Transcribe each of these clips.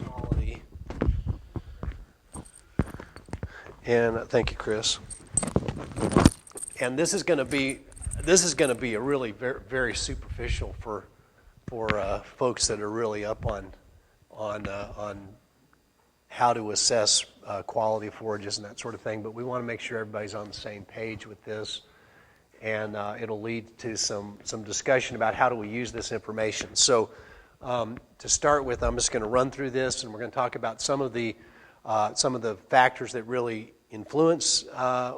Quality. And thank you, Chris. And this is going to be a really very, very superficial for folks that are really up on how to assess quality of forages and that sort of thing. But we want to make sure everybody's on the same page with this, and it'll lead to some discussion about how do we use this information. So to start with, I'm just going to run through this, and we're going to talk about some of the factors that really influence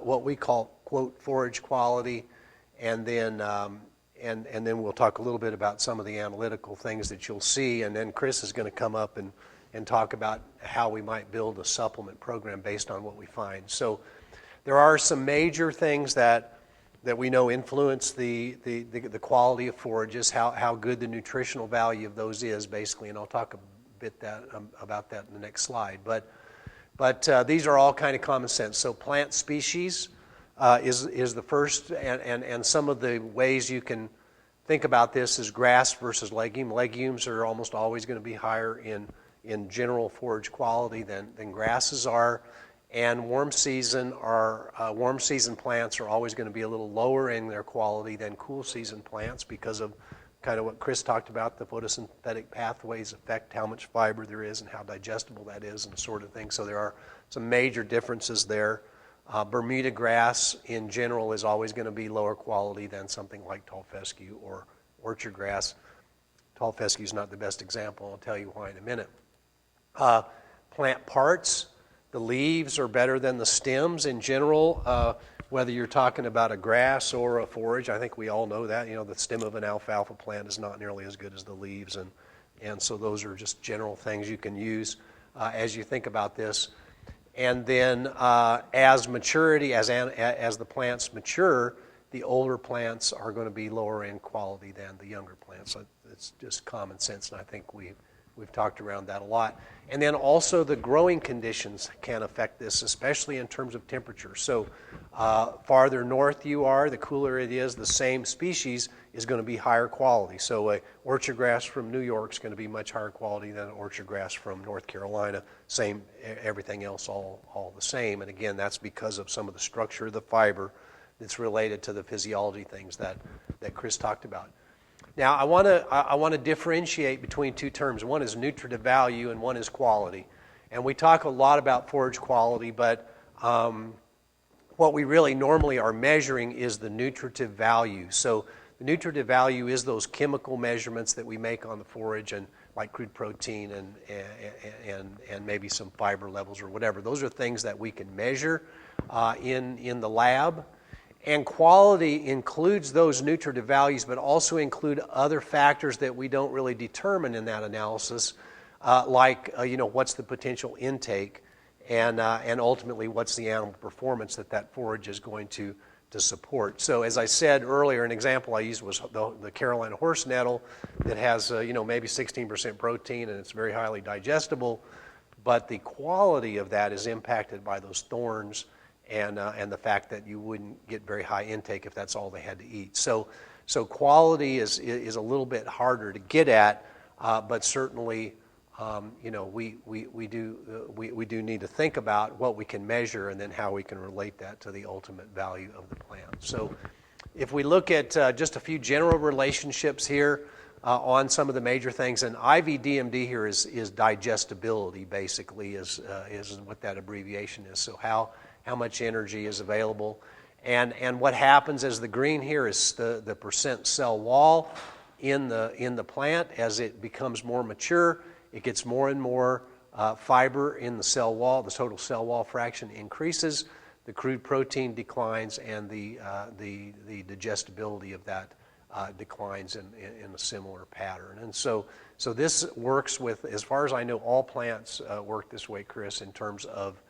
what we call, quote, forage quality, and then we'll talk a little bit about some of the analytical things that you'll see, and then Chris is going to come up and talk about how we might build a supplement program based on what we find. So there are some major things that we know influence the quality of forages, how good the nutritional value of those is, basically, and I'll talk a bit about that in the next slide. But these are all kind of common sense. So plant species is the first, and some of the ways you can think about this is grass versus legume. Legumes are almost always going to be higher in general forage quality than grasses are, and warm season plants are always going to be a little lower in their quality than cool season plants because of kind of what Chris talked about. The photosynthetic pathways affect how much fiber there is and how digestible that is and sort of thing. So there are some major differences there. Bermuda grass in general is always going to be lower quality than something like tall fescue or orchard grass. Tall fescue is not the best example. I'll tell you why in a minute. Plant parts, the leaves are better than the stems in general, whether you're talking about a grass or a forage. I think we all know that. You know, the stem of an alfalfa plant is not nearly as good as the leaves, and so those are just general things you can use as you think about this. And then as the plants mature, the older plants are going to be lower in quality than the younger plants. So it's just common sense, and I think we've talked around that a lot. And then also the growing conditions can affect this, especially in terms of temperature. So farther north you are, the cooler it is, the same species is going to be higher quality. So a orchard grass from New York is going to be much higher quality than an orchard grass from North Carolina. Same, everything else all the same. And again, that's because of some of the structure of the fiber that's related to the physiology things that Chris talked about. Now, I want to differentiate between two terms. One is nutritive value and one is quality. And we talk a lot about forage quality, but what we really normally are measuring is the nutritive value. So the nutritive value is those chemical measurements that we make on the forage, and like crude protein and maybe some fiber levels or whatever. Those are things that we can measure in the lab. And quality includes those nutritive values, but also include other factors that we don't really determine in that analysis, like what's the potential intake, and ultimately what's the animal performance that forage is going to support. So as I said earlier, an example I used was the Carolina horse nettle that has maybe 16% protein and it's very highly digestible, but the quality of that is impacted by those thorns and the fact that you wouldn't get very high intake if that's all they had to eat. So quality is a little bit harder to get at, but certainly we do need to think about what we can measure and then how we can relate that to the ultimate value of the plant. So if we look at just a few general relationships here on some of the major things, and IVDMD here is digestibility, basically, is what that abbreviation is. So how much energy is available. And what happens is the green here is the percent cell wall in the plant. As it becomes more mature, it gets more and more fiber in the cell wall. The total cell wall fraction increases. The crude protein declines, and the digestibility of that declines in a similar pattern. And so this works with, as far as I know, all plants work this way, Chris, in terms of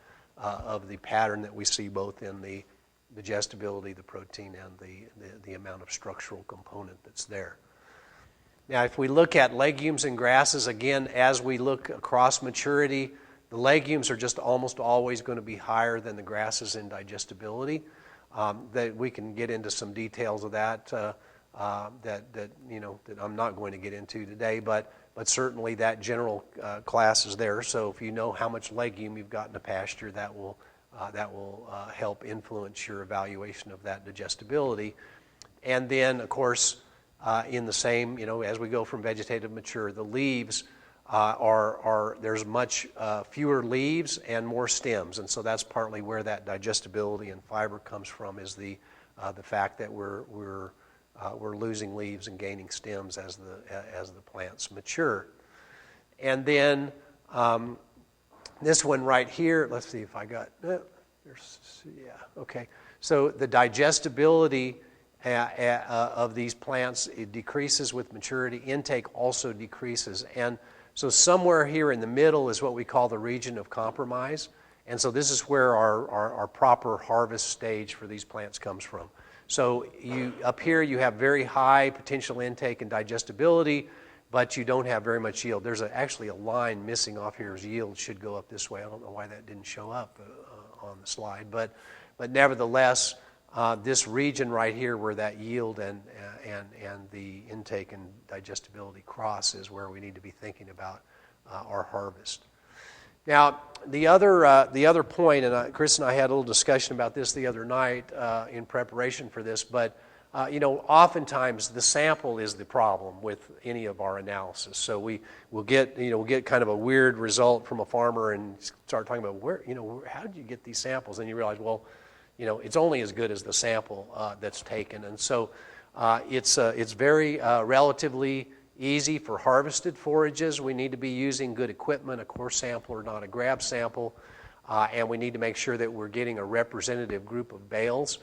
the pattern that we see both in the digestibility, the protein, and the amount of structural component that's there. Now, if we look at legumes and grasses, again, as we look across maturity, the legumes are just almost always going to be higher than the grasses in digestibility. That we can get into some details of that that I'm not going to get into today, but certainly that general class is there. So if you know how much legume you've got in a pasture, that will help influence your evaluation of that digestibility. And then, of course, in the same, as we go from vegetative mature, the leaves there's much fewer leaves and more stems, and so that's partly where that digestibility and fiber comes from, is the fact that we're losing leaves and gaining stems as the plants mature. And then this one right here, let's see if I got, okay. So the digestibility of these plants, it decreases with maturity. Intake also decreases. And so somewhere here in the middle is what we call the region of compromise. And so this is where our proper harvest stage for these plants comes from. So up here you have very high potential intake and digestibility, but you don't have very much yield. There's actually a line missing off here. Yield should go up this way. I don't know why that didn't show up on the slide. But nevertheless, this region right here where that yield and the intake and digestibility cross is where we need to be thinking about our harvest. Now, the other point, and Chris and I had a little discussion about this the other night in preparation for this, but oftentimes the sample is the problem with any of our analysis. So we'll get kind of a weird result from a farmer and start talking about how did you get these samples? And you realize, well, it's only as good as the sample that's taken. And so it's very relatively easy for harvested forages. We need to be using good equipment, a core sampler, not a grab sample. And we need to make sure that we're getting a representative group of bales.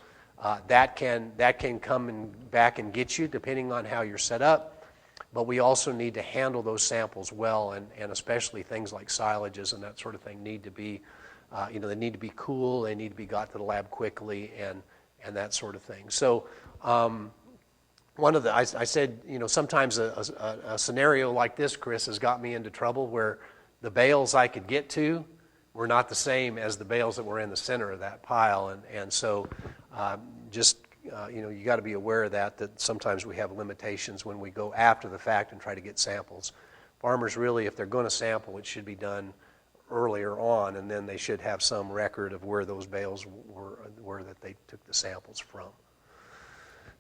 That can come back and get you depending on how you're set up. But we also need to handle those samples well, and especially things like silages and that sort of thing need to be they need to be cool, they need to be got to the lab quickly, and that sort of thing. So I said, sometimes a scenario like this, Chris, has got me into trouble where the bales I could get to were not the same as the bales that were in the center of that pile, and so you got to be aware of that sometimes we have limitations when we go after the fact and try to get samples. Farmers really, if they're going to sample, it should be done earlier on, and then they should have some record of where those bales were that they took the samples from.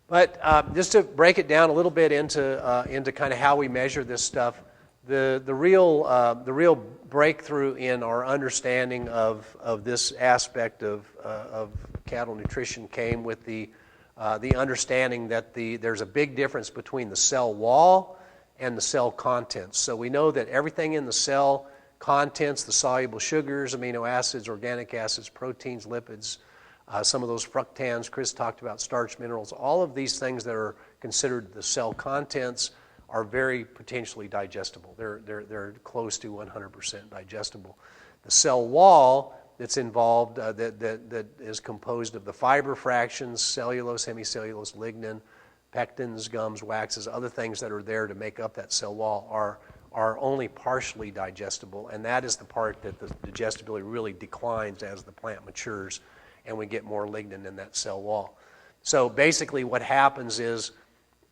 But just to break it down a little bit into kind of how we measure this stuff, the real breakthrough in our understanding of this aspect of cattle nutrition came with the understanding that there's a big difference between the cell wall and the cell contents. So we know that everything in the cell contents, the soluble sugars, amino acids, organic acids, proteins, lipids, some of those fructans, Chris talked about starch minerals, all of these things that are considered the cell contents are very potentially digestible. They're close to 100% digestible. The cell wall that's involved, that is composed of the fiber fractions, cellulose, hemicellulose, lignin, pectins, gums, waxes, other things that are there to make up that cell wall are only partially digestible, and that is the part that the digestibility really declines as the plant matures and we get more lignin in that cell wall. So basically what happens is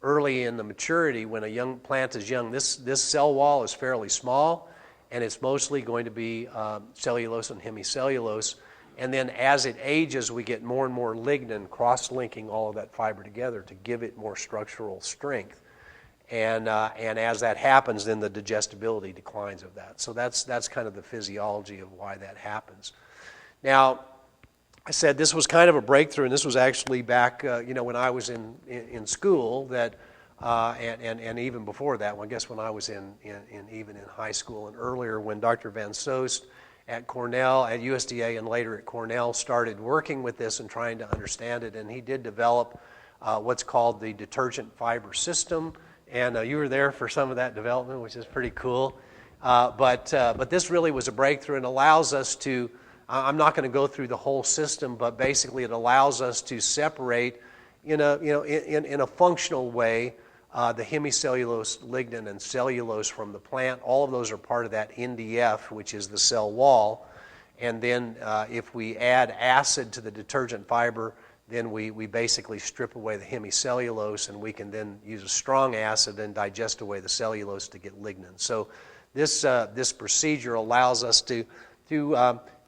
early in the maturity, when a young plant is young, this cell wall is fairly small, and it's mostly going to be cellulose and hemicellulose. And then as it ages, we get more and more lignin cross-linking all of that fiber together to give it more structural strength. And as that happens, then the digestibility declines of that. So that's kind of the physiology of why that happens. Now, I said this was kind of a breakthrough, and this was actually back, when I was in school, and even before that, I guess when I was even in high school and earlier, when Dr. Van Soest at Cornell, at USDA, and later at Cornell started working with this and trying to understand it, and he did develop what's called the detergent fiber system. And you were there for some of that development, which is pretty cool. But this really was a breakthrough and allows us to, I'm not going to go through the whole system, but basically it allows us to separate in a functional way the hemicellulose, lignin, and cellulose from the plant. All of those are part of that NDF, which is the cell wall. And then if we add acid to the detergent fiber, then we basically strip away the hemicellulose, and we can then use a strong acid and digest away the cellulose to get lignin. So this procedure allows us to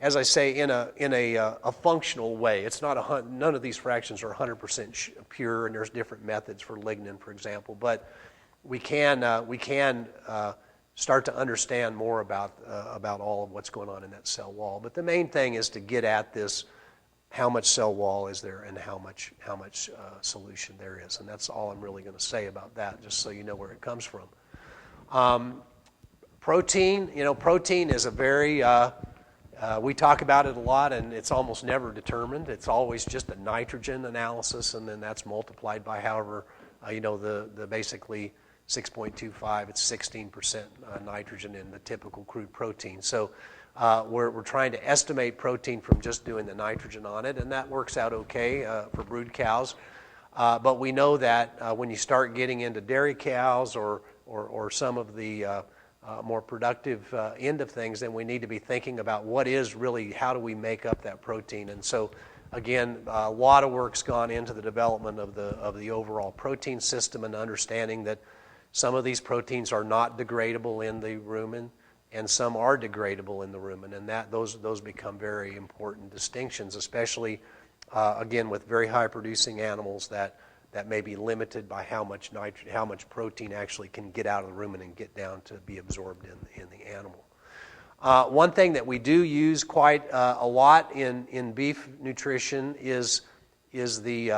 as I say, in a functional way. It's not none of these fractions are 100% pure, and there's different methods for lignin, for example. But we can start to understand more about all of what's going on in that cell wall. But the main thing is to get at this: how much cell wall is there, and how much solution there is. And that's all I'm really going to say about that, just so you know where it comes from. Protein, protein is a very we talk about it a lot, and it's almost never determined. It's always just a nitrogen analysis, and then that's multiplied by however, the basically 6.25, it's 16% nitrogen in the typical crude protein. So we're trying to estimate protein from just doing the nitrogen on it, and that works out okay for brood cows. But we know that when you start getting into dairy cows or some of the more productive end of things, then we need to be thinking about how do we make up that protein. And so, again, a lot of work's gone into the development of the overall protein system, and understanding that some of these proteins are not degradable in the rumen, and some are degradable in the rumen, and those become very important distinctions, especially again with very high producing animals that may be limited by how much protein actually can get out of the rumen and get down to be absorbed in the animal. One thing that we do use quite a lot in beef nutrition is the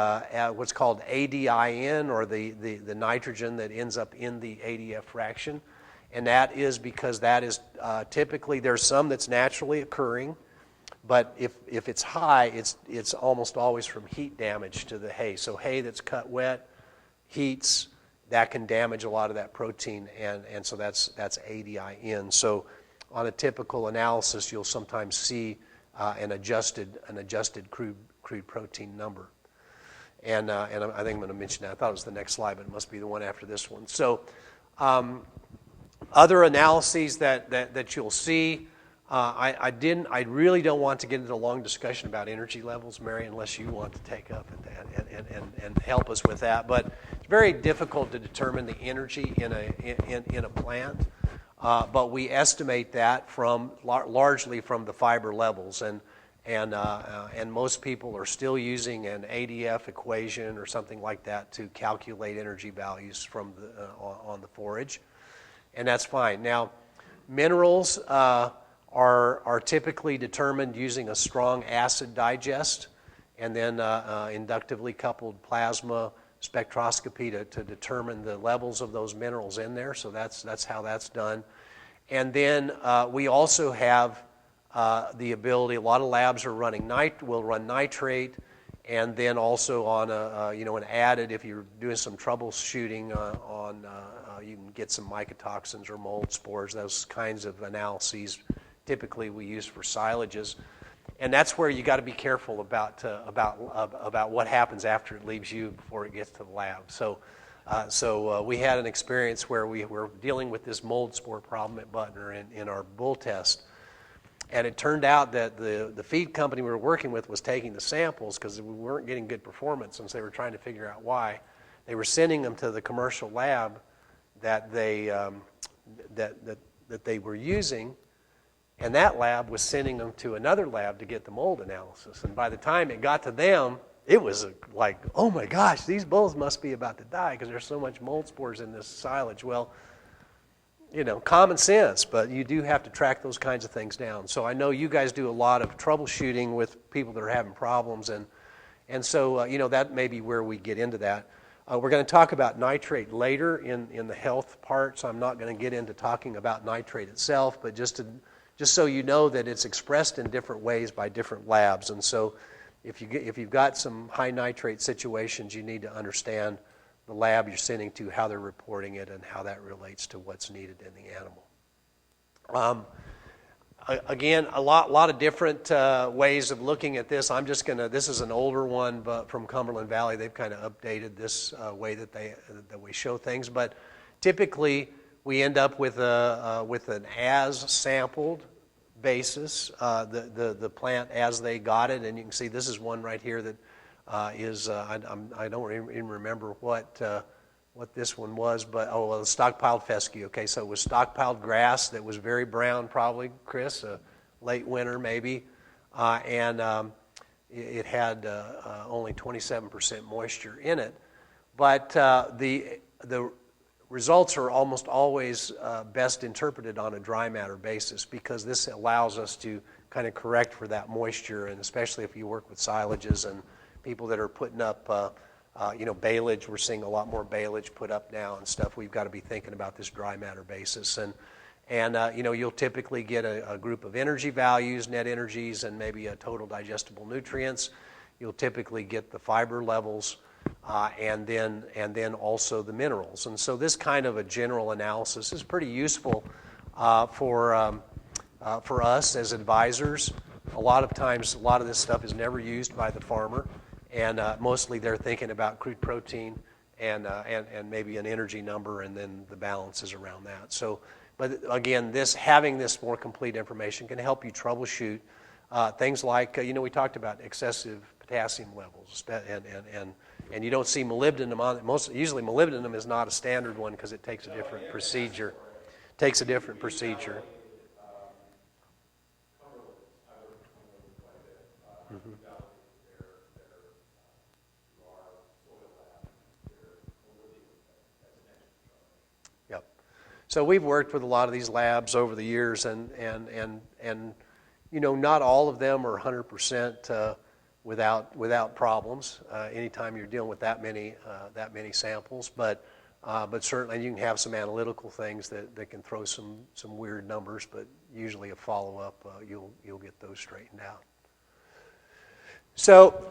what's called ADIN, or the nitrogen that ends up in the ADF fraction, and that is because that is typically, there's some that's naturally occurring. But if it's high, it's almost always from heat damage to the hay. So hay that's cut wet, heats, that can damage a lot of that protein, and so that's ADIN. So on a typical analysis, you'll sometimes see an adjusted crude protein number. And I think I'm going to mention that. I thought it was the next slide, but it must be the one after this one. So other analyses that you'll see. I really don't want to get into a long discussion about energy levels, Mary, unless you want to take up and help us with that. But it's very difficult to determine the energy in a plant. But we estimate that largely from the fiber levels, and most people are still using an ADF equation or something like that to calculate energy values from on the forage, and that's fine. Now, minerals are typically determined using a strong acid digest, and then inductively coupled plasma spectroscopy to determine the levels of those minerals in there. So that's how that's done. And then we also have the ability. A lot of labs are will run nitrate, and then also on an added. If you're doing some troubleshooting you can get some mycotoxins or mold spores. Those kinds of analyses typically we use for silages, and that's where you got to be careful about what happens after it leaves you before it gets to the lab. So we had an experience where we were dealing with this mold spore problem at Butner in our bull test, and it turned out that the feed company we were working with was taking the samples because we weren't getting good performance, and so they were trying to figure out why. They were sending them to the commercial lab that they were using. And that lab was sending them to another lab to get the mold analysis. And by the time it got to them, it was like, oh my gosh, these bulls must be about to die because there's so much mold spores in this silage. Well, common sense, but you do have to track those kinds of things down. So I know you guys do a lot of troubleshooting with people that are having problems, and so that may be where we get into that. We're going to talk about nitrate later in the health part, so I'm not going to get into talking about nitrate itself, but just so you know that it's expressed in different ways by different labs. And so if you've got some high nitrate situations, you need to understand the lab you're sending to, how they're reporting it, and how that relates to what's needed in the animal. Again, a lot of different ways of looking at this. This is an older one, but from Cumberland Valley. They've kind of updated this way that we show things. But typically, we end up with an as sampled basis, the plant as they got it, and you can see this is one right here that I don't even remember what this one was, but well, stockpiled fescue. Okay, so it was stockpiled grass that was very brown, probably, Chris, late winter maybe, and it had only 27% moisture in it. But the results are almost always best interpreted on a dry matter basis, because this allows us to kind of correct for that moisture, and especially if you work with silages and people that are putting up, baleage. We're seeing a lot more baleage put up now and stuff. We've got to be thinking about this dry matter basis. And you'll typically get a group of energy values, net energies, and maybe a total digestible nutrients. You'll typically get the fiber levels, and then also the minerals. And so this kind of a general analysis is pretty useful for us as advisors. A lot of times, a lot of this stuff is never used by the farmer, and mostly they're thinking about crude protein and maybe an energy number, and then the balance is around that. So, but again, having this more complete information can help you troubleshoot things like we talked about excessive potassium levels, and you don't see molybdenum on it. Usually molybdenum is not a standard one because it takes a different procedure. Mm-hmm. Yep. So we've worked with a lot of these labs over the years, and not all of them are 100% without problems. Anytime you're dealing with that many samples, but certainly you can have some analytical things that can throw some weird numbers, but usually a follow-up you'll get those straightened out. So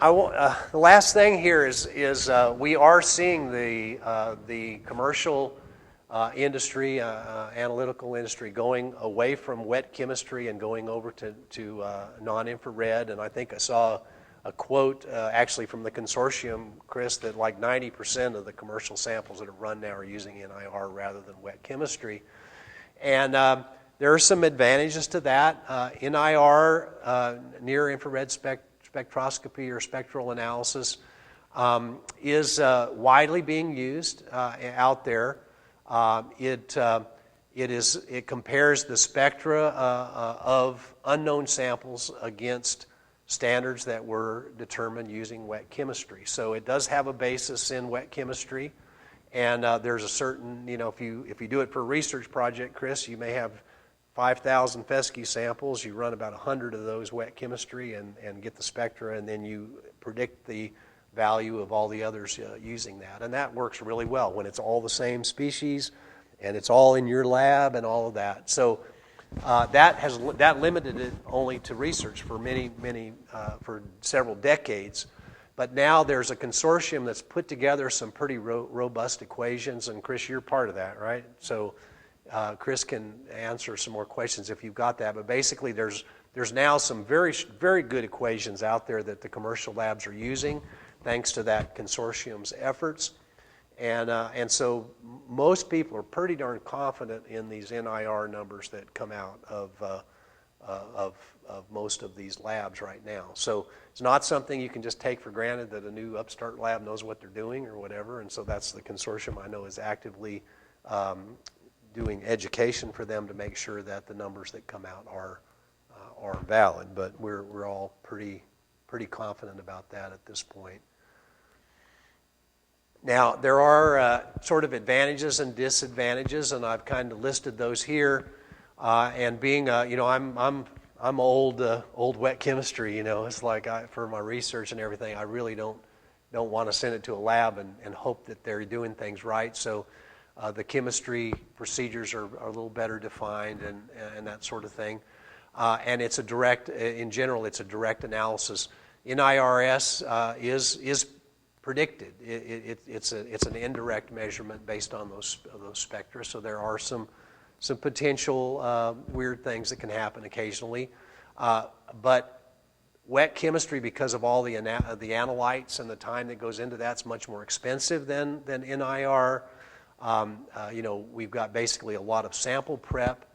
the last thing here is we are seeing the commercial industry, analytical industry, going away from wet chemistry and going over to non-infrared. And I think I saw a quote actually from the consortium, Chris, that like 90% of the commercial samples that are run now are using NIR rather than wet chemistry. And there are some advantages to that. NIR, near-infrared spectroscopy or spectral analysis, is widely being used out there. It compares the spectra of unknown samples against standards that were determined using wet chemistry. So it does have a basis in wet chemistry, and there's a certain, if you do it for a research project, Chris, you may have 5,000 fescue samples. You run about 100 of those wet chemistry and get the spectra, and then you predict the value of all the others using that. And that works really well when it's all the same species and it's all in your lab and all of that. So that limited it only to research for for several decades. But now there's a consortium that's put together some pretty robust equations, and Chris, you're part of that, right? So Chris can answer some more questions if you've got that. But basically, there's now some very, very good equations out there that the commercial labs are using, thanks to that consortium's efforts. And so most people are pretty darn confident in these NIR numbers that come out of most of these labs right now. So it's not something you can just take for granted that a new upstart lab knows what they're doing or whatever. And so that's the consortium I know is actively doing education for them to make sure that the numbers that come out are valid. But we're all pretty confident about that at this point. Now, there are sort of advantages and disadvantages, and I've kind of listed those here. And being, I'm old wet chemistry. It's like for my research and everything, I really don't want to send it to a lab and hope that they're doing things right. So the chemistry procedures are a little better defined and that sort of thing. And it's in general, it's a direct analysis. NIRS is predicted. It's an indirect measurement based on those spectra. So there are some potential weird things that can happen occasionally. But wet chemistry, because of all the analytes and the time that goes into that, is much more expensive than NIR. We've got basically a lot of sample prep,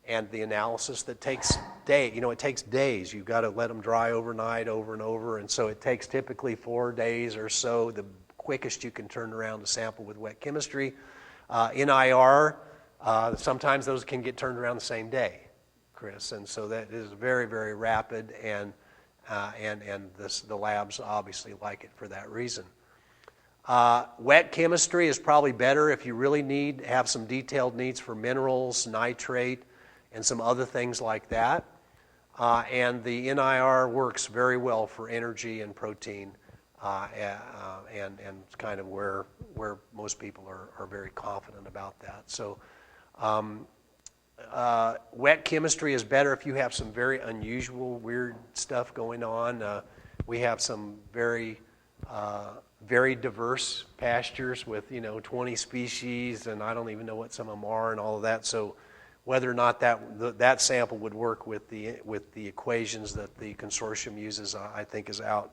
and the analysis that takes it takes days. You've got to let them dry overnight over and over, and so it takes typically 4 days or so, the quickest you can turn around a sample with wet chemistry. NIR, sometimes those can get turned around the same day, Chris, and so that is very, very rapid, and the labs obviously like it for that reason. Wet chemistry is probably better if you really have some detailed needs for minerals, nitrate, and some other things like that. And the NIR works very well for energy and protein, and kind of where most people are very confident about that. So wet chemistry is better if you have some very unusual, weird stuff going on. We have some very diverse pastures with 20 species, and I don't even know what some of them are and all of that. So whether or not that sample would work with the equations that the consortium uses, I think is up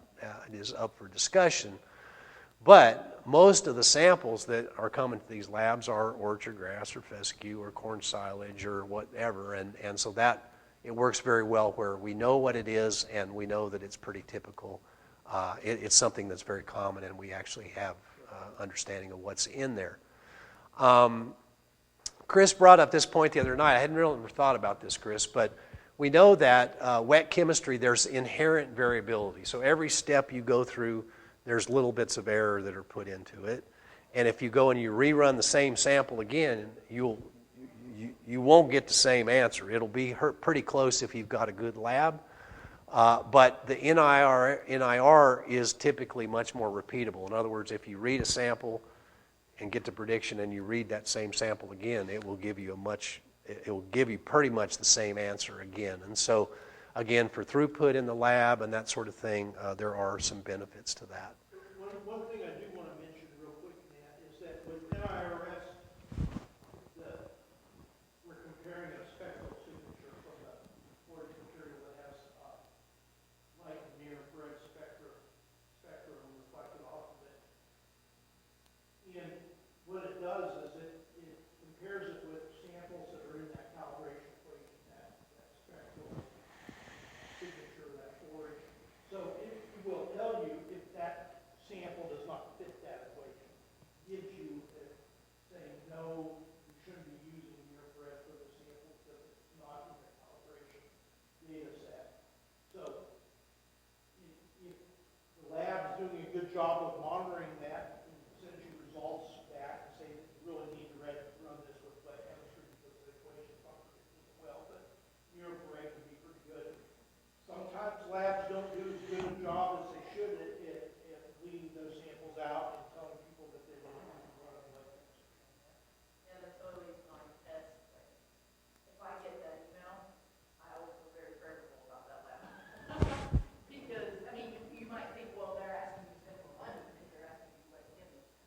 for discussion. But most of the samples that are coming to these labs are orchard grass or fescue or corn silage or whatever, and so that it works very well where we know what it is and we know that it's pretty typical. It's something that's very common, and we actually have understanding of what's in there. Chris brought up this point the other night. I hadn't really thought about this, Chris, but we know that wet chemistry, there's inherent variability. So every step you go through, there's little bits of error that are put into it. And if you go and you rerun the same sample again, you won't get the same answer. It'll be pretty close if you've got a good lab. But the NIR is typically much more repeatable. In other words, if you read a sample and get the prediction and you read that same sample again, it will give you pretty much the same answer again. And so, again, for throughput in the lab and that sort of thing, there are some benefits to that. One thing I do want to mention real quick, Matt, is that with NIRS, we're comparing a spectral signature from the forage material that has light and near-infrared spectrum reflected off of it. And what it does is it compares it with samples that are in that calibration equation, that spectral signature, that forage. So it will tell you if that sample does not fit that equation. Gives you saying, no, you shouldn't be using near-infrared for the sample because it's not in the calibration data set. So if the lab's doing a good job of monitoring that and sends you results back and say that you really need to run this with wet chemistry because the equation's not predicting it well, but near-infrared can be pretty good. Sometimes labs don't do as good a job as they should at leading those samples out and telling people that they don't need to run wet chemistry. Yeah, that's always my test. Like, if I get that email, I always feel very favorable about that lab. Because, I mean, you might think, well, they're asking you to spend more money because they're asking you wet chemistry.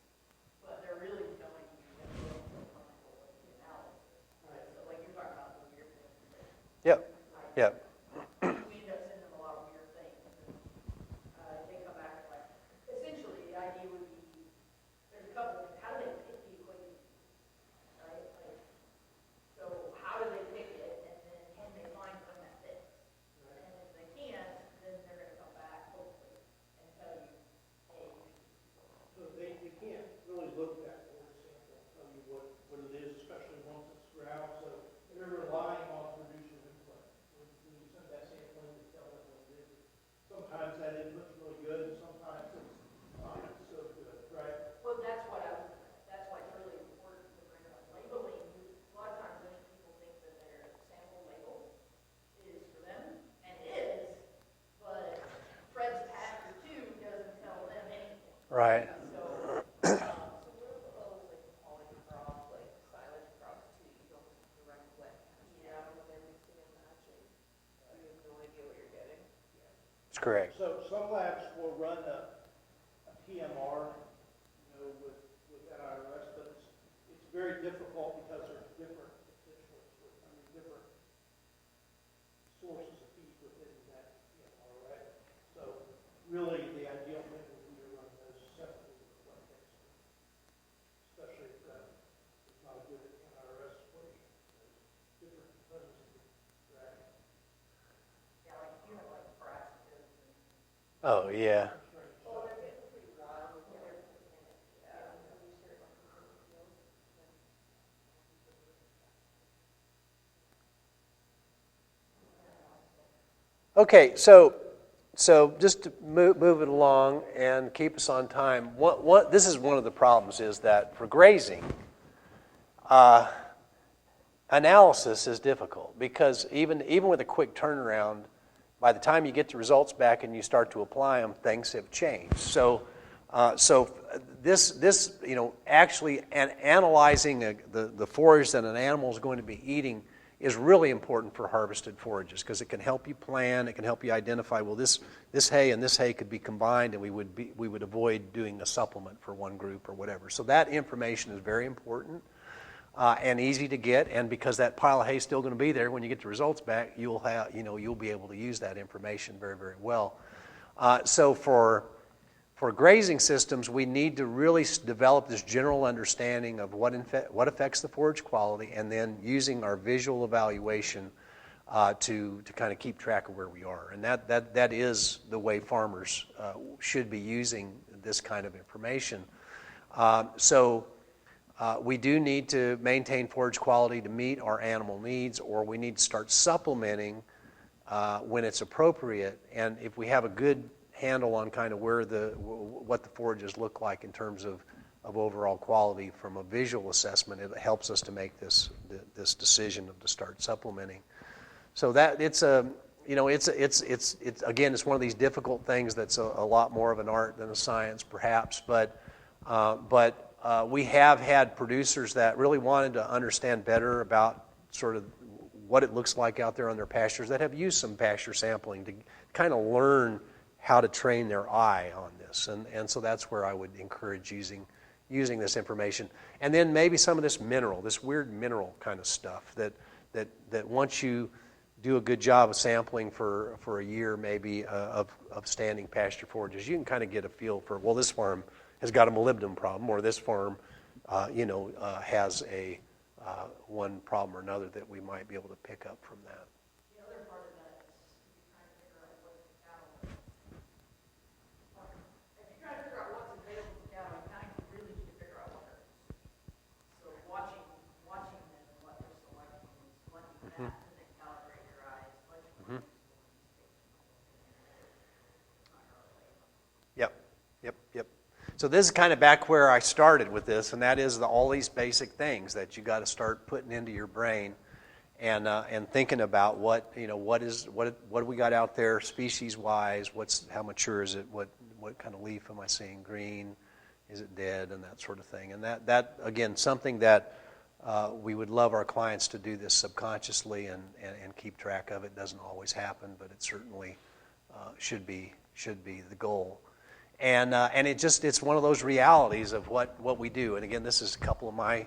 But they're really telling you that they don't feel comfortable with the analysis. Right. So, like you're talking about the weird things. Yep. Yep. We end up sending them a lot of weird things. And, they come back and like, essentially, the idea would be, there's a couple of things. How do they pick the equation? Right? Like, so how do they pick it, and then can they find one that fits? Right. And if they can't, then they're going to come back, hopefully, and tell you, hey, you should use this. So they can't really look at that forage sample and tell you what it is, especially once it's ground. So they're relying on producer input. When you send that sample in to tell them what it is, sometimes that input's really good, and sometimes it's not so good, right? Well, that's why it's really important to bring up labeling. A lot of times, many people think that their sample label is for them, and it is, but Fred's packer too doesn't tell them anything. Right. So what are those like polycrop, like silage crops too? You don't direct wet. Yeah, when they're mixing and matching, you have no idea what you're getting. That's correct. So some labs will run a PMR, with NIRS, but it's very difficult because there's different constituents, different sources of feed within that PMR, right? So really, the ideal thing would be to run those separately with wet chemistry, especially if it's not a good NIRS equation. There's different presence of Oh, yeah. Okay, so just to move it along and keep us on time, this is one of the problems is that for grazing, analysis is difficult because even with a quick turnaround, by the time you get the results back and you start to apply them, things have changed. So this actually analyzing the forage that an animal is going to be eating is really important for harvested forages because it can help you plan, it can help you identify, well, this hay and this hay could be combined and we would avoid doing a supplement for one group or whatever. So that information is very important and easy to get, and because that pile of hay is still going to be there when you get the results back, you'll be able to use that information very, very well. So for grazing systems, we need to really develop this general understanding of what affects the forage quality, and then using our visual evaluation to kind of keep track of where we are. And that is the way farmers should be using this kind of information. We do need to maintain forage quality to meet our animal needs, or we need to start supplementing when it's appropriate. And if we have a good handle on kind of what the forages look like in terms of overall quality from a visual assessment, it helps us to make this decision to start supplementing. So that it's again, it's one of these difficult things that's a lot more of an art than a science perhaps, but we have had producers that really wanted to understand better about sort of what it looks like out there on their pastures that have used some pasture sampling to kind of learn how to train their eye on this. And so that's where I would encourage using this information. And then maybe some of this weird mineral kind of stuff that once you do a good job of sampling for a year maybe of standing pasture forages, you can kind of get a feel for, well, this farm has got a molybdenum problem, or this farm has a one problem or another that we might be able to pick up from that. The other part of that is if you're trying to figure out what's available to cattle, you kind of really need to figure out what they're. So watching them and what they're selecting that, and then calibrate your eyes. Yep. So this is kind of back where I started with this, and that is all these basic things that you got to start putting into your brain, and thinking about what do we got out there species wise? How mature is it? What kind of leaf am I seeing? Green? Is it dead? And that sort of thing. And that again, something that we would love our clients to do this subconsciously and keep track of. It doesn't always happen, but it certainly should be the goal. And it's one of those realities of what we do. And again, this is a couple of my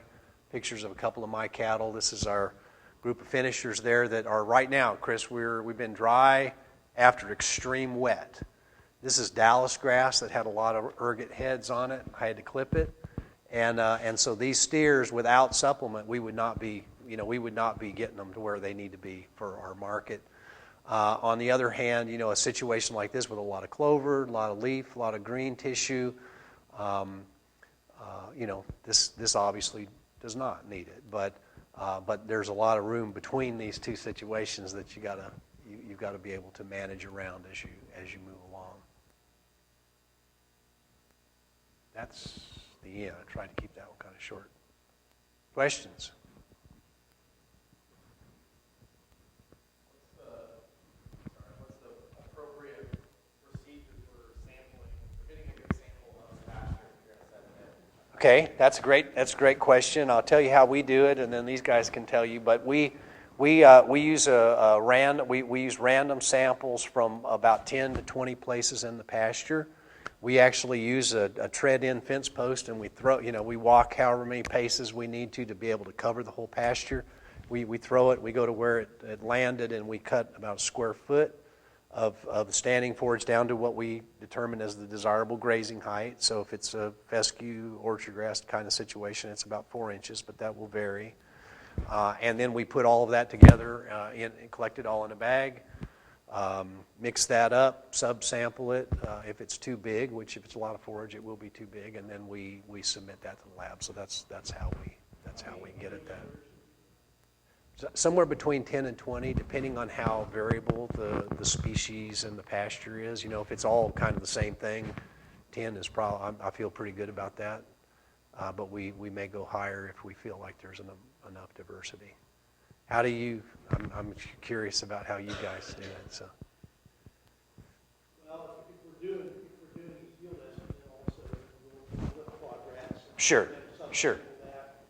pictures of a couple of my cattle. This is our group of finishers there that are right now, Chris, we've been dry after extreme wet. This is Dallas grass that had a lot of ergot heads on it. I had to clip it. And so these steers without supplement, we would not be getting them to where they need to be for our market. On the other hand, a situation like this with a lot of clover, a lot of leaf, a lot of green tissue, this obviously does not need it. But there's a lot of room between these two situations that you've got to be able to manage around as you move along. That's the end. I tried to keep that one kind of short. Questions? Okay, that's a great question. I'll tell you how we do it, and then these guys can tell you. But we use we use random samples from about 10 to 20 places in the pasture. We actually use a tread-in fence post, and we walk however many paces we need to be able to cover the whole pasture. We throw it. We go to where it landed, and we cut about a square foot of standing forage down to what we determine as the desirable grazing height. So if it's a fescue, orchard grass kind of situation, it's about 4 inches, but that will vary. And then we put all of that together and collect it all in a bag. Mix that up, subsample it. If it's too big, which if it's a lot of forage, it will be too big, and then we submit that to the lab. So that's how we get at that. So somewhere between 10 and 20, depending on how variable the species and the pasture is. You know, if it's all kind of the same thing, 10 is probably, I feel pretty good about that. But we may go higher if we feel like there's enough diversity. How do you, I'm curious about how you guys do it, so. Well, if we're doing these yield estimates, then also we'll look quad rats. Sure, sure. That,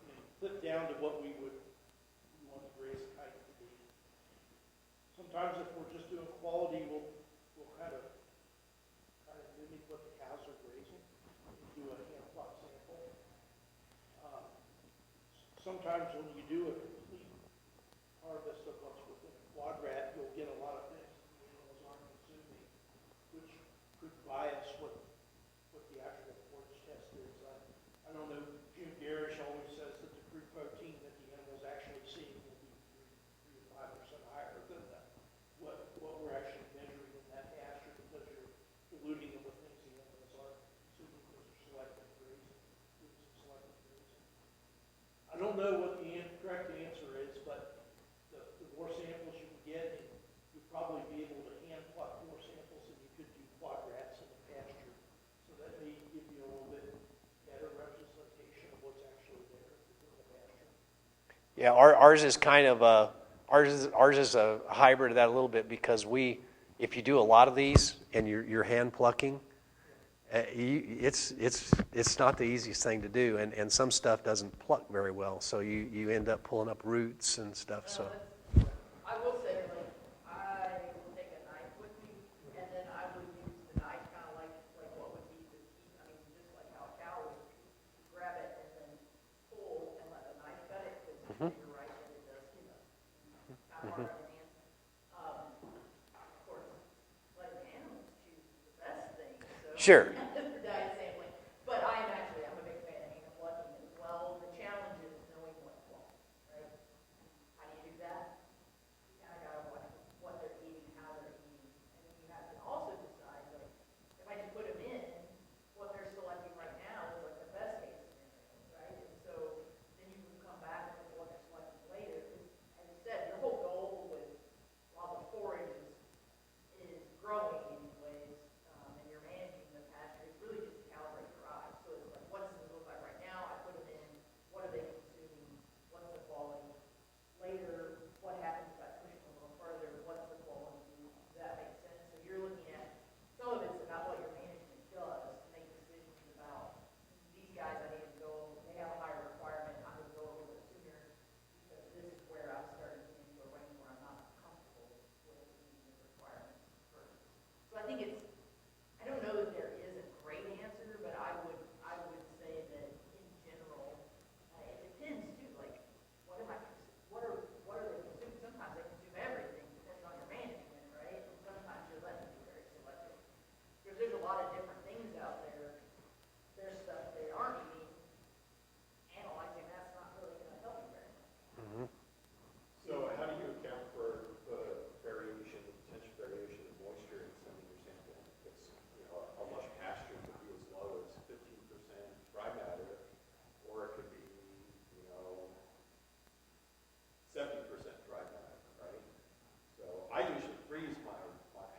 and clip down to what we want the graze height to be. Sometimes if we're just doing quality, we'll kind of mimic what the cows are grazing and do a hand plot sample. Sometimes when you do a complete harvest of what's within a quad rat, you'll get a lot of things the animals aren't consuming, which could bias what the actual forage test is. I don't know, Jim Garish always says that the crude protein that the animal's actually seeing will be 3 to 5% higher than what we're actually measuring in that pasture, because you're diluting them with things the animals aren't consuming because they're selective grazing, selective grazing. I don't know what the correct answer is, but the more samples you can get, you'll probably be able to hand plot more samples than you could do quad rats in the pasture. So that may give you a little bit better representation of what's actually there within the pasture. Yeah, ours is kind of ours is a hybrid of that a little bit, because if you do a lot of these and you're hand plucking, it's not the easiest thing to do, and some stuff doesn't pluck very well, so you end up pulling up roots and stuff. So I will say, like, I will take a knife with me, and then I would use the knife kind of like what would be the key. I mean, just like how a cow would grab it and then pull and let the knife cut it, because you're right that it does, kind of hard on the hand. Of course, letting animals choose the best thing. So sure. for diet sampling, but I'm a big fan of hand plucking as well. The challenge is knowing what's wrong, right? How do you do that? You kind of got to watch what they're eating, how they're eating, and then you have to also decide, like, if I just put them in, what they're selecting right now is like the best case scenario, right? And so then you can come back and look at what they're selecting later. Because, as you said, your whole goal with while the forage is growing anyways, and you're managing the pasture, it's really just to calibrate your eyes. So it's like, what does it look like right now? I put them in. What are they consuming? What's the quality? Later, what happens if I push them a little further? What's the quality? Does that make sense? So you're looking at, some of it's about what your management does to make decisions about, these guys I need to go, they have a higher requirement, I'm going to go a little bit sooner, because this is where I'm starting to get into a range where I'm not comfortable with meeting the requirements first. So I think I don't know that there is a great answer, but I would say that in general, it depends too, like, what are they consuming? Sometimes they consume everything, depending on your management, right? And sometimes you're letting them be very selective. Because there's a lot of different things out there. There's stuff they aren't eating, analyzing, that's not really going to help you very much. So how do you account for the variation, the potential variation of moisture in sending your sample? It's, a lush pasture could be as low as 15% dry matter, or it could be, 70% dry matter, right? So I usually freeze my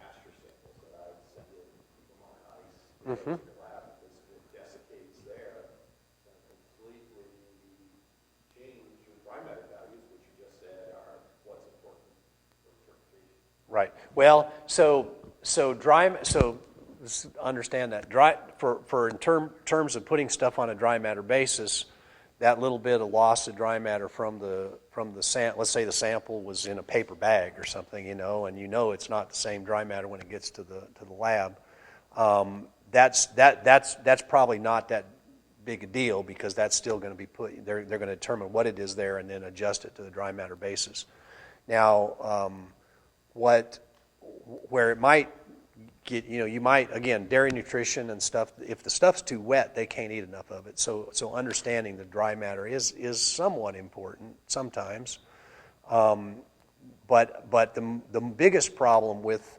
pasture samples that I send in, keep them on ice, to the lab, because if it desiccates there, it's going to completely change your dry matter values, which you just said are what's important for fermentation. Right. Well, so understand that for in terms of putting stuff on a dry matter basis, that little bit of loss of dry matter from the let's say the sample was in a paper bag or something, and it's not the same dry matter when it gets to the lab. That's probably not that big a deal, because that's still going to be they're going to determine what it is there and then adjust it to the dry matter basis. Now, where it might get, you might, again, dairy nutrition and stuff, if the stuff's too wet, they can't eat enough of it. So understanding the dry matter is somewhat important sometimes. But the biggest problem with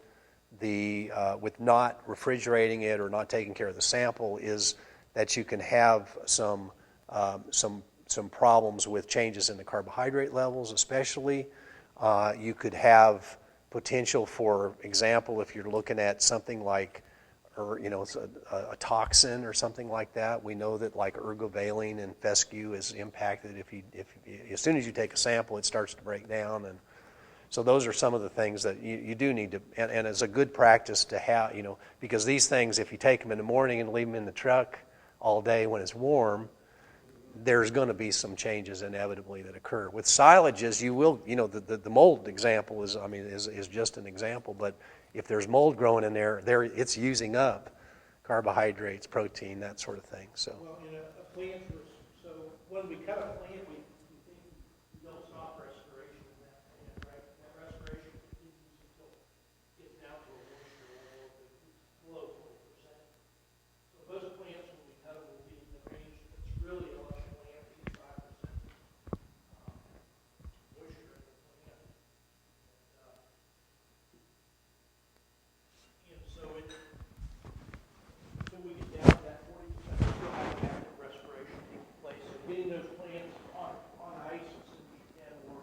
with not refrigerating it or not taking care of the sample is that you can have some problems with changes in the carbohydrate levels, especially. You could have potential, for example, if you're looking at something like, or a toxin or something like that. We know that like ergovaline and fescue is impacted if as soon as you take a sample, it starts to break down. And so those are some of the things that you do need to, and it's a good practice to have, because these things, if you take them in the morning and leave them in the truck all day when it's warm, there's going to be some changes inevitably that occur. With silages, you will, the mold example is just an example, but if there's mold growing in there, it's using up carbohydrates, protein, that sort of thing. So. Well, in a plant, so when we cut a plant, we don't stop respiration in that plant, right? That respiration continues until it gets down to a moisture level below 40%. So most plants, when we cut them, will be in the range that's really a lush plant, 85% moisture in the plant. And so until we get down to that 40%, we still have active respiration taking place. So getting those plants on ice as soon as you can, or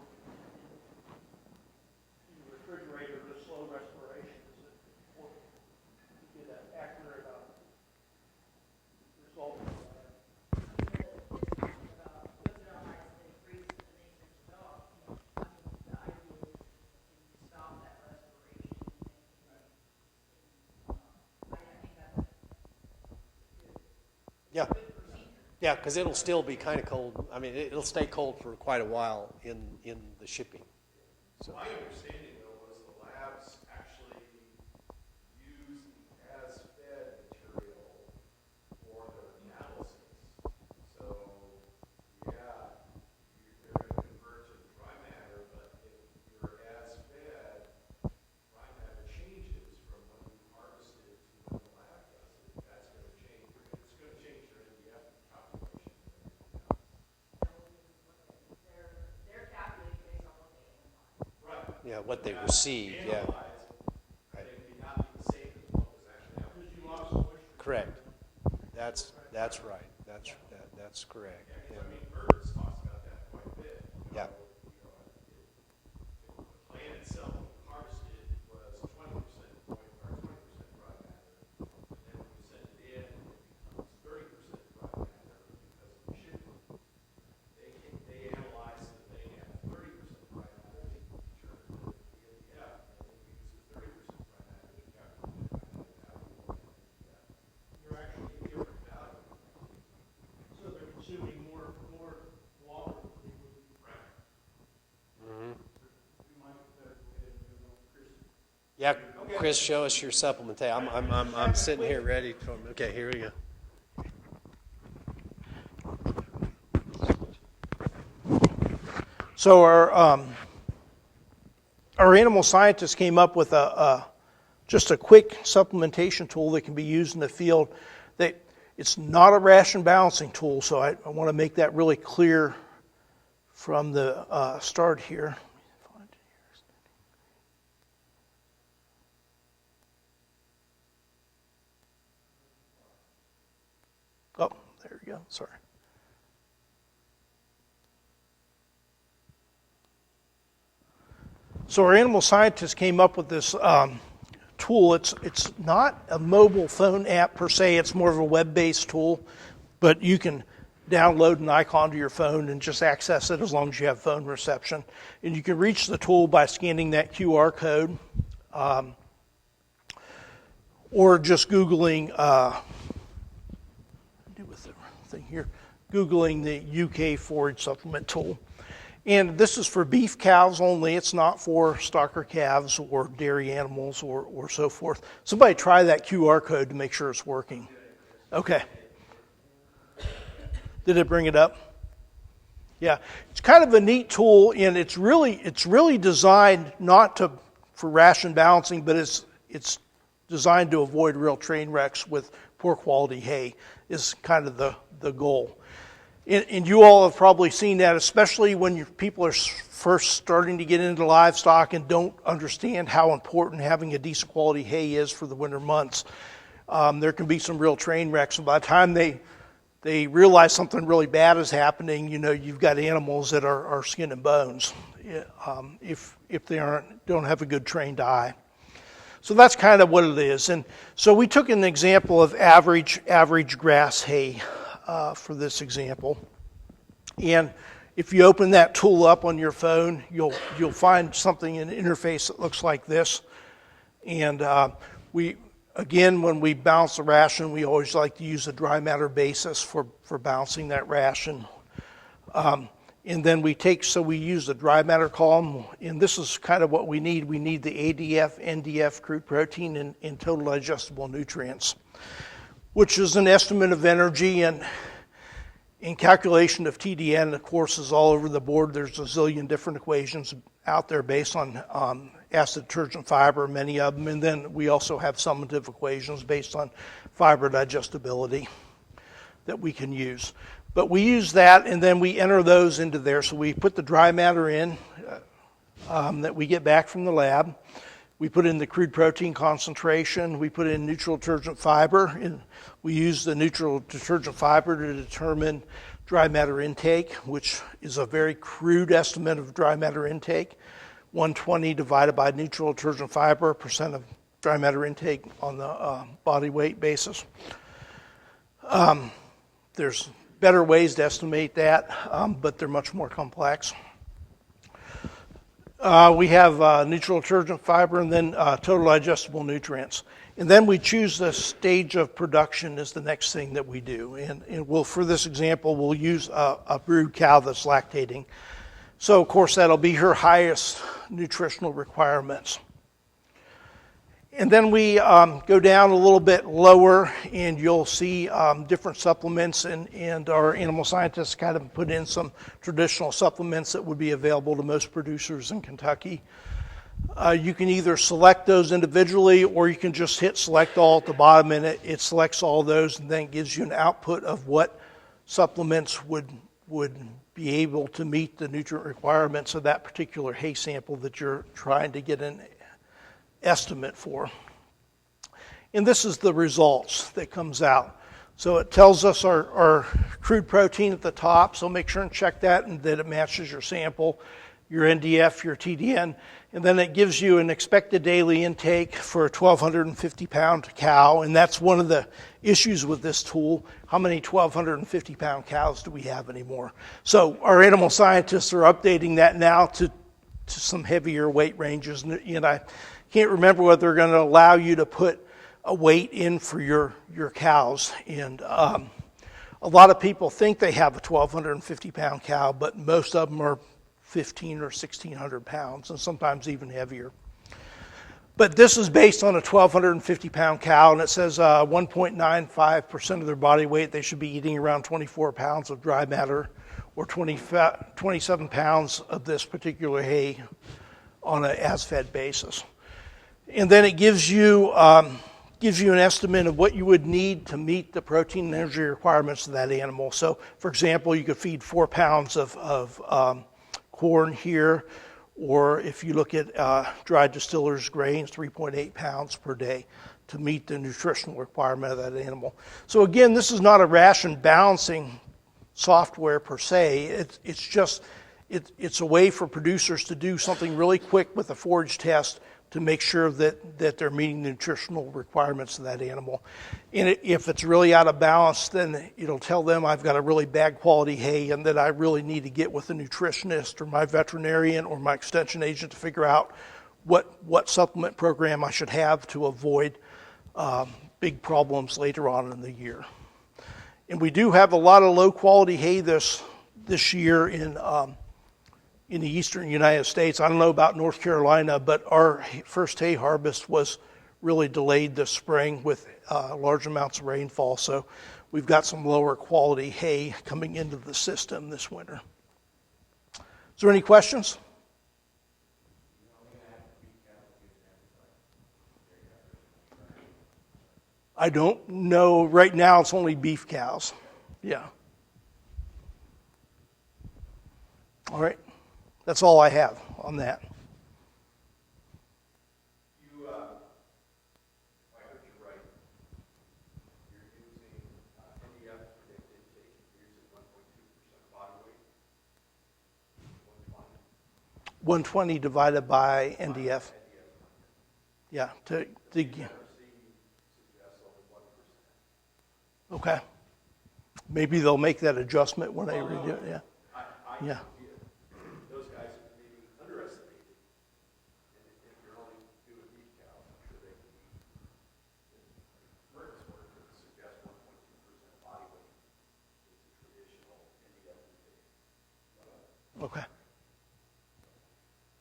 in the refrigerator, the slow respiration is important to get an accurate result of that. Yeah. Yeah, because it'll still be kind of cold. I mean, it'll stay cold for quite a while in the shipping. So. My understanding, though, was the labs actually use the as-fed material for their analysis. So, yeah, they're going to convert to dry matter, but if your as-fed dry matter changes from when you harvest it to when the lab does it, that's going to change. It's going to change your NDF calculation. They're calculating based on what they analyze. Right. Yeah, what they receive, yeah. They may not be the same as what was actually out. Because you lost moisture. Correct. That's right. That's correct. Yeah, 'cause I mean, Birds talks about that quite a bit. Yeah. The plant itself harvested was 20% dry matter. And then when you send it in, it becomes 30% dry matter because of the shipping. They analyze the thing at 30% dry matter to determine the NDF, and then you use the 30% dry matter to calculate the value of the NDF. You're actually a different value. So they're consuming more water than they would. Right. Mm-hmm. We might better go ahead and move on, Chris. Yeah, Chris, show us your supplementation. I'm sitting here ready. Okay, here we go. So our animal scientists came up with just a quick supplementation tool that can be used in the field. It's not a ration balancing tool, so I want to make that really clear from the start here. Oh, there we go. Sorry. So our animal scientists came up with this tool. It's not a mobile phone app per se. It's more of a web-based tool, but you can download an icon to your phone and just access it as long as you have phone reception. And you can reach the tool by scanning that QR code, or just Googling. Do with the thing here, Googling the UK Forage supplement tool. And this is for beef calves only. It's not for stocker calves or dairy animals or so forth. Somebody try that QR code to make sure it's working. Okay. Did it bring it up? Yeah. It's kind of a neat tool, and it's really designed not for ration balancing, but it's designed to avoid real train wrecks with poor quality hay is kind of the goal. And you all have probably seen that, especially when people are first starting to get into livestock and don't understand how important having a decent quality hay is for the winter months. There can be some real train wrecks, and by the time they realize something really bad is happening, you've got animals that are skin and bones if they don't have a good trained eye. So that's kind of what it is. And so we took an example of average grass hay for this example. And if you open that tool up on your phone, you'll find something in the interface that looks like this. And again, when we bounce the ration, we always like to use a dry matter basis for bouncing that ration. And then we use the dry matter column, and this is kind of what we need. We need the ADF, NDF, crude protein, and total digestible nutrients, which is an estimate of energy and in calculation of TDN. Of course, is all over the board. There's a zillion different equations out there based on acid detergent fiber, many of them, and then we also have summative equations based on fiber digestibility that we can use. But we use that, and then we enter those into there. So we put the dry matter in that we get back from the lab. We put in the crude protein concentration. We put in neutral detergent fiber. And we use the neutral detergent fiber to determine dry matter intake, which is a very crude estimate of dry matter intake. 120 divided by neutral detergent fiber, percent of dry matter intake on the body weight basis. There's better ways to estimate that, but they're much more complex. We have neutral detergent fiber and then total digestible nutrients. And then we choose the stage of production as the next thing that we do. And for this example, we'll use a brood cow that's lactating. So, of course, that'll be her highest nutritional requirements. And then we go down a little bit lower, and you'll see different supplements, and our animal scientists kind of put in some traditional supplements that would be available to most producers in Kentucky. You can either select those individually, or you can just hit select all at the bottom, and it selects all those, and then gives you an output of what supplements would be able to meet the nutrient requirements of that particular hay sample that you're trying to get an estimate for. And this is the results that comes out. So it tells us our crude protein at the top, so make sure and check that and that it matches your sample, your NDF, your TDN, and then it gives you an expected daily intake for a 1,250-pound cow, and that's one of the issues with this tool. How many 1,250-pound cows do we have anymore? So our animal scientists are updating that now to some heavier weight ranges, and I can't remember whether they're going to allow you to put a weight in for your cows. And a lot of people think they have a 1,250-pound cow, but most of them are 1,500 or 1,600 pounds, and sometimes even heavier. But this is based on a 1,250-pound cow, and it says 1.95% of their body weight, they should be eating around 24 pounds of dry matter, or 27 pounds of this particular hay on an as-fed basis. And then it gives you an estimate of what you would need to meet the protein and energy requirements of that animal. So, for example, you could feed 4 pounds of corn here, or if you look at dried distillers grains, 3.8 pounds per day to meet the nutritional requirement of that animal. So again, this is not a ration balancing software per se. It's a way for producers to do something really quick with a forage test to make sure that they're meeting the nutritional requirements of that animal. And if it's really out of balance, then it'll tell them I've got a really bad quality hay and that I really need to get with a nutritionist or my veterinarian or my extension agent to figure out what supplement program I should have to avoid big problems later on in the year. And we do have a lot of low quality hay this year in the eastern United States. I don't know about North Carolina, but our first hay harvest was really delayed this spring with large amounts of rainfall. So we've got some lower quality hay coming into the system this winter. Is there any questions? I don't know. Right now it's only beef cows. Yeah. All right, that's all I have on that. You, if I heard you right, you're using NDF predicted intake, you're using 1.2% body weight, 120. 120 divided by NDF. Yeah, to okay. Maybe they'll make that adjustment when they redo it, yeah. Yeah. Those guys are maybe underestimated. And if you're only doing beef cows, I'm sure they can be, Merck's work would suggest 1.2% body weight is a traditional NDF intake. Okay.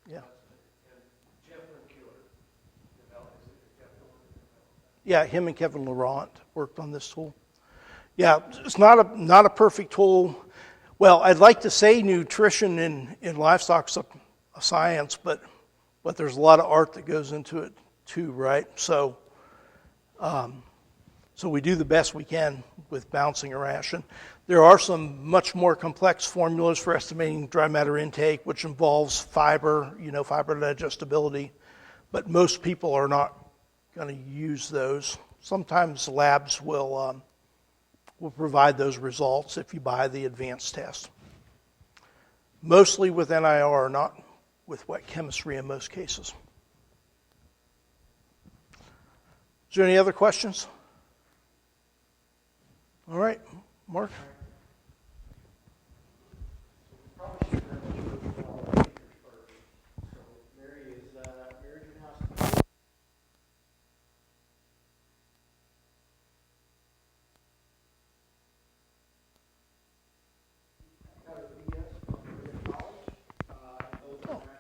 Yeah. Yeah, him and Kevin Laurent worked on this tool. Yeah, it's not a perfect tool. Well, I'd like to say nutrition in livestock's a science, but there's a lot of art that goes into it too, right? So we do the best we can with balancing a ration. There are some much more complex formulas for estimating dry matter intake, which involves fiber, fiber digestibility, but most people are not going to use those. Sometimes labs will provide those results if you buy the advanced test. Mostly with NIR, not with wet chemistry in most cases. Is there any other questions? All right, Mark? Probably should have mentioned all the speakers first. So Mary June House. Got a BS from College, and those are